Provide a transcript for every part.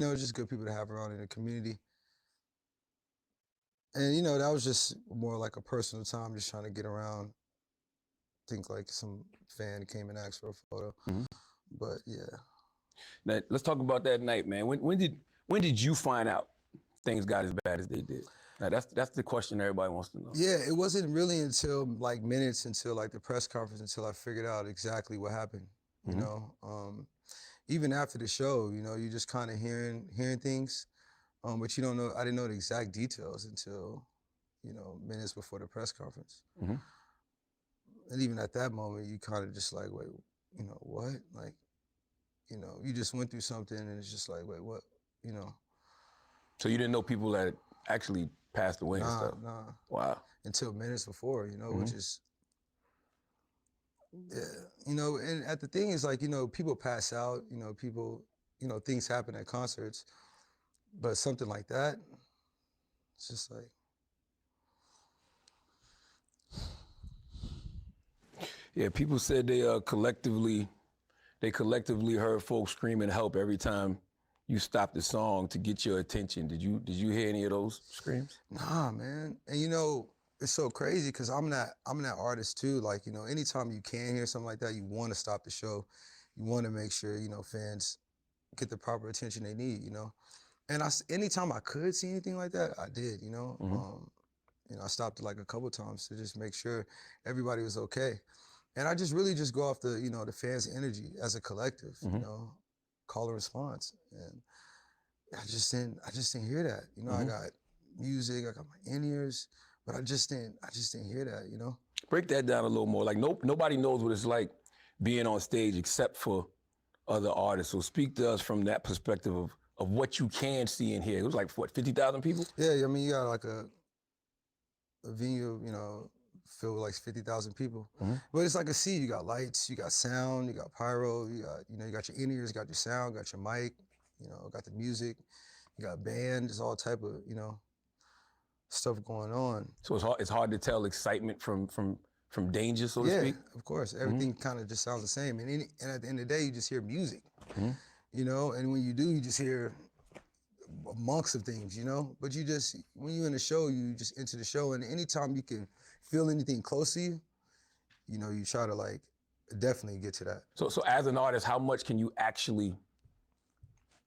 You know, just good people to have around in the community. And, you know, that was just more like a personal time, just trying to get around. Think like some fan came and asked for a photo. Mhm. But yeah. Now, let's talk about that night, man. When did you find out things got as bad as they did? Now, that's the question everybody wants to know. Yeah, it wasn't really until like minutes until like the press conference until I figured out exactly what happened. You Mhm. know, even after the show, you know, you just kind of hearing things, but you don't know. I didn't know the exact details until, you know, minutes before the press conference. Mhm. And even at that moment, you kind of just like, wait, you know, what? Like, you know, you just went through something, and it's just like, wait, what? You know, So you didn't know people that actually passed away and stuff? nah. Wow. Until minutes before, you know, which Mhm. is. Yeah, you know, and the thing is, like, you know, people pass out, you know, people, you know, things happen at concerts, but something like that, it's just like, Yeah, people said they collectively heard folks screaming help every time you stopped the song to get your attention. Did you hear any of those screams? nah, man. And you know, it's so crazy because I'm that artist too. Like, you know, anytime you can hear something like that, you want to stop the show. You want to make sure, you know, fans get the proper attention they need, you know. And anytime I could see anything like that, I did, you know. Mhm. You know, I stopped it like a couple times to just make sure everybody was okay. And I just really just go off the, you know, the fans' energy as a collective, you Mhm. know, call and response. And I just didn't hear that. You know, I Mhm. got music, I got my in-ears, but I just didn't hear that, you know? Break that down a little more. Like nobody knows what it's like being on stage except for other artists. So speak to us from that perspective of what you can see and hear. It was like what, 50,000 people? Yeah, I mean, you got like a venue, you know, filled with like 50,000 people. Mhm. But it's like a sea. You got lights, you got sound, you got pyro, you got, you know, you got your in-ears, you got your sound, got your mic, you know, got the music, you got band, there's all type of, you know, stuff going on. So it's hard to tell excitement from danger, so to Yeah, speak. of course. Mhm. Everything kind of just sounds the same. And at the end of the day, you just hear music, Mhm. you know? And when you do, you just hear amongst of things, you know? But you just, when you're in the show, you just enter the show. And anytime you can feel anything close to you, you know, you try to like definitely get to that. So as an artist, how much can you actually,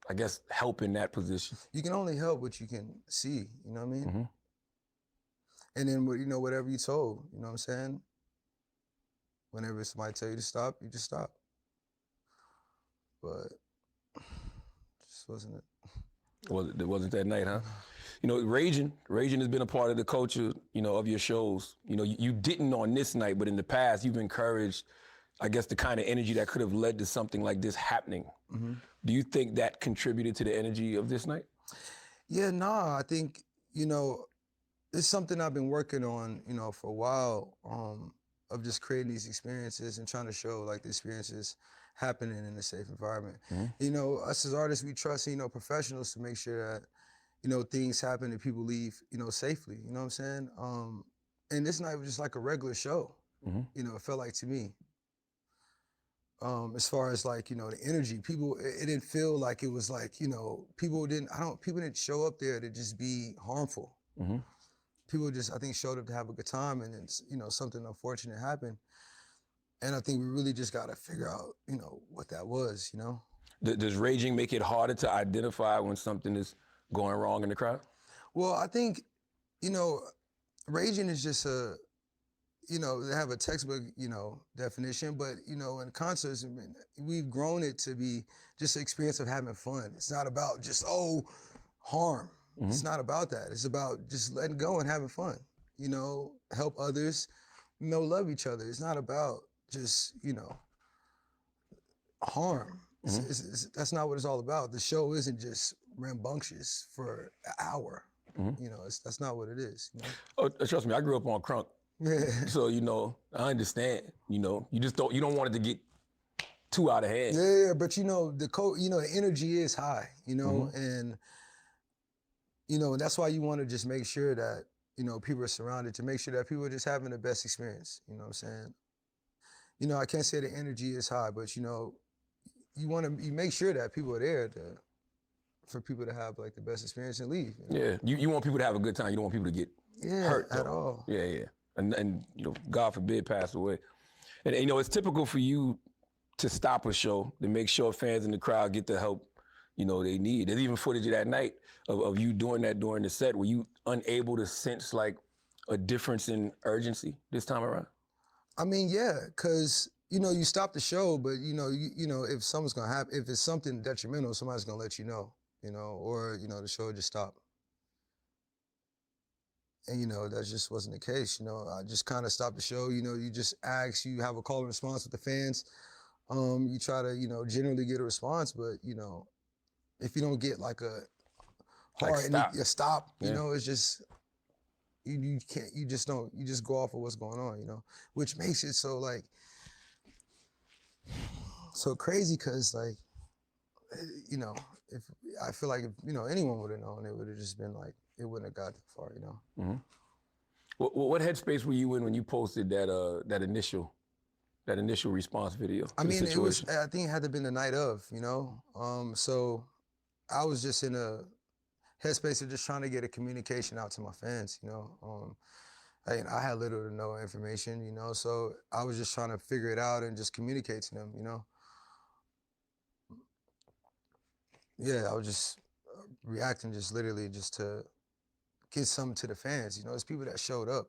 I guess, help in that position? You can only help what you can see, you know what I mean? Mhm. And then, you know, whatever you told, you know what I'm saying? Whenever somebody tell you to stop, you just stop. But just wasn't it. It wasn't that night, huh? You know, raging has been a part of the culture, you know, of your shows. You know, you didn't on this night, but in the past, you've encouraged, I guess, the kind of energy that could have led to something like this happening. Mm-hmm. Do you think that contributed to the energy of this night? Yeah, nah, I think, you know, it's something I've been working on, you know, for a while, of just creating these experiences and trying to show like the experiences happening in a safe environment. Mhm. You know, us as artists, we trust, you know, professionals to make sure that, you know, things happen and people leave, you know, safely. You know what I'm saying? And this night was just like a regular show. Mhm. You know, it felt like to me. As far as like, you know, the energy, people, it didn't feel like it was like, you know, people didn't show up there to just be harmful. Mhm. People just, I think, showed up to have a good time, and then, you know, something unfortunate happened. And I think we really just got to figure out, you know, what that was, you know? Does raging make it harder to identify when something is going wrong in the crowd? Well, I think, you know, raging is just you know, they have a textbook, you know, definition, but, you know, in concerts, I mean, we've grown it to be just an experience of having fun. It's not about just, harm. It's Mhm. not about that. It's about just letting go and having fun, you know, help others, you know, love each other. It's not about just, you know, harm. Mhm. That's not what it's all about. The show isn't just rambunctious for an hour. Mhm. You know, that's not what it is. You know? Oh, trust me, I grew up on crunk. Yeah. So, you know, I understand, you know, you don't want it to get too out of hand. Yeah, but you know, you know, the energy is high, you know, Mhm. and you know, that's why you want to just make sure that, you know, people are surrounded to make sure that people are just having the best experience. You know what I'm saying? You know, I can't say the energy is high, but you know, you make sure that people are there to for people to have like the best experience and leave. You know? Yeah, you want people to have a good time. You don't want people to get hurt at though. all. Yeah. And you know, God forbid, pass away. And you know, it's typical for you to stop a show to make sure fans in the crowd get the help, you know, they need. There's even footage of that night of you doing that during the set. Were you unable to sense like a difference in urgency this time around? I mean, yeah, because you know you stop the show, but you know if something's gonna happen, if it's something detrimental, somebody's gonna let you know, or you know the show just stopped. And you know that just wasn't the case. You know, I just kind of stopped the show. You know, you just ask, you have a call and response with the fans. You try to generally get a response, but you know if you don't get like a Like hard stop. stop, you Yeah. know, it's just you can't you just don't you just go off of what's going on, you know, which makes it so like so crazy because like you know if I feel like if anyone would have known, it would have just been like it wouldn't have got that far, you know. Mm-hmm. What headspace were you in when you posted that initial response video to I the mean, it was. situation? I think it had to been the night of, you know. So I was just in a headspace of just trying to get a communication out to my fans, you know. I had little to no information, you know, so I was just trying to figure it out and just communicate to them, you know. Yeah, I was just reacting, just literally, just to get something to the fans, you know. It's people that showed up.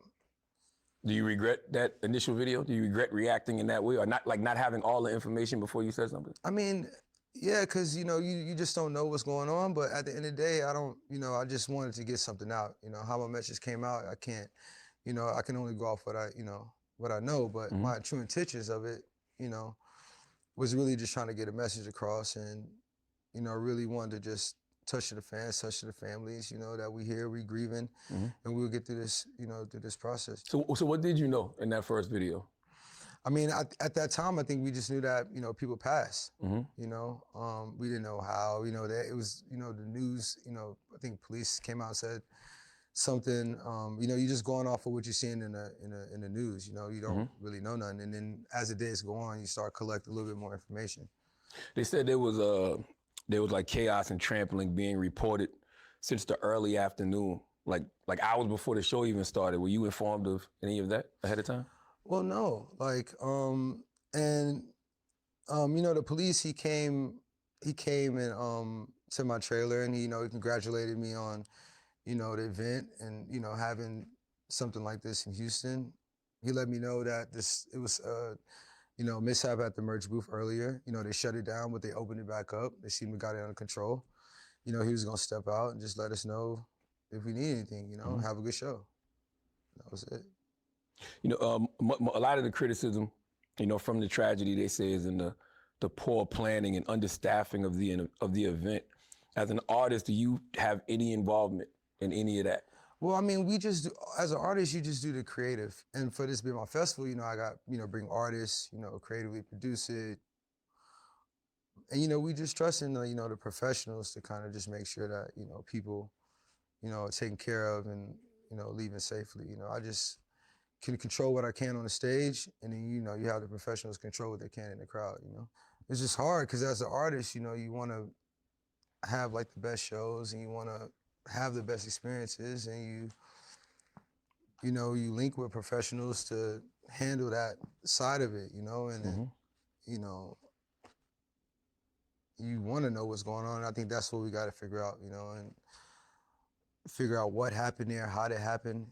Do you regret that initial video? Do you regret reacting in that way, or not having all the information before you said something? I mean, yeah, because you just don't know what's going on. But at the end of the day, I don't, I just wanted to get something out. You know, how my message came out, I can't, I can only go off what I know. But Mm-hmm. my true intentions of it, you know, was really just trying to get a message across, and really wanted to just touch to the fans, touch to the families, that we here, we grieving, Mm-hmm. and we'll get through this, through this process. So what did you know in that first video? I mean, at that time, I think we just knew that, people passed, Mm-hmm. we didn't know how, that it was, the news, I think police came out and said something, you're just going off of what you're seeing in the news, you don't Mm-hmm. really know nothing. And then as the days go on, you start collecting a little bit more information. They said there was like chaos and trampling being reported since the early afternoon, like hours before the show even started. Were you informed of any of that ahead of time? Well, no, like, the police, he came and to my trailer, and he congratulated me on, the event, and having something like this in Houston. He let me know that it was mishap at the merch booth earlier. They shut it down, but they opened it back up. They seemed to got it under control. He was gonna step out and just let us know if we need anything. Mm-hmm. Have a good show. That was it. A lot of the criticism, from the tragedy, they say, is in the poor planning and understaffing of the event. As an artist, do you have any involvement in any of that? Well, I mean, we just do, as an artist, you just do the creative. And for this being my festival, I got, bring artists, creatively produce it. And, we just trust in the professionals to kind of just make sure that, people, are taken care of and, leaving safely. I just can control what I can on the stage, and then, you have the professionals control what they can in the crowd, It's just hard because as an artist, you want to have like the best shows, and you want to have the best experiences, and you link with professionals to handle that side of it, and then, you want to know what's going on. And I think that's what we got to figure out, and figure out what happened there, how did it happen,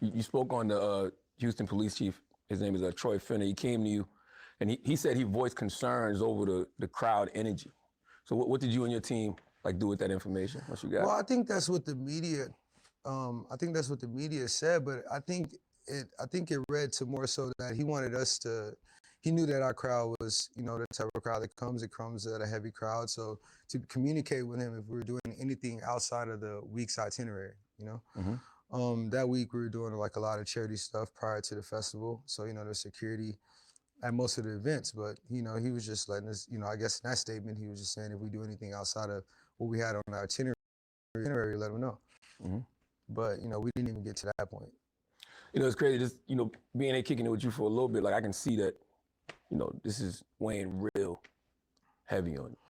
You spoke on the Houston police chief. His name is Troy Finner. He came to you, and he said he voiced concerns over the crowd energy. So what did you and your team do with that information? What you got? Well, I think that's what the media, said, but I think it read to more so that he wanted us to. He knew that our crowd was, the type of crowd that comes. It comes at a heavy crowd. So to communicate with him if we were doing anything outside of the week's itinerary, Mm-hmm. that week we were doing like a lot of charity stuff prior to the festival. So, there's security at most of the events, but, he was just letting us, I guess in that statement, he was just saying if we do anything outside of what we had on our itinerary, let him know. Mm-hmm. But, we didn't even get to that point. It's crazy, just, being here kicking it with you for a little bit, I can see that, this is weighing real heavy on you.